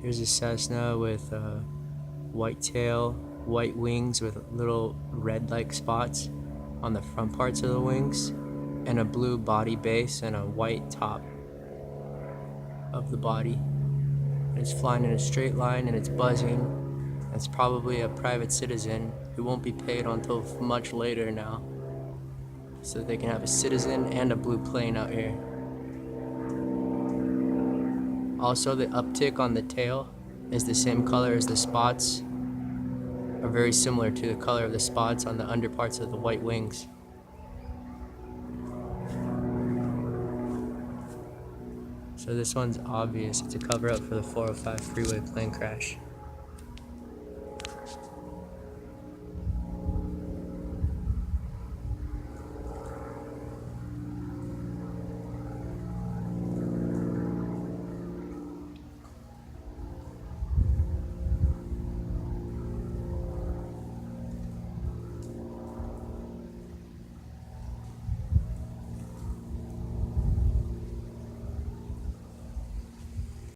Here's a Cessna with a white tail, white wings with little red-like spots on the front parts of the wings, and a blue body base and a white top of the body. It's flying in a straight line and it's buzzing. It's probably a private citizen who won't be paid until much later now, so they can have a citizen and a blue plane out here. Also, the uptick on the tail is the same color as the spots, are very similar to the color of the spots on the underparts of the white wings. So this one's obvious. It's a cover up for the 405 freeway plane crash.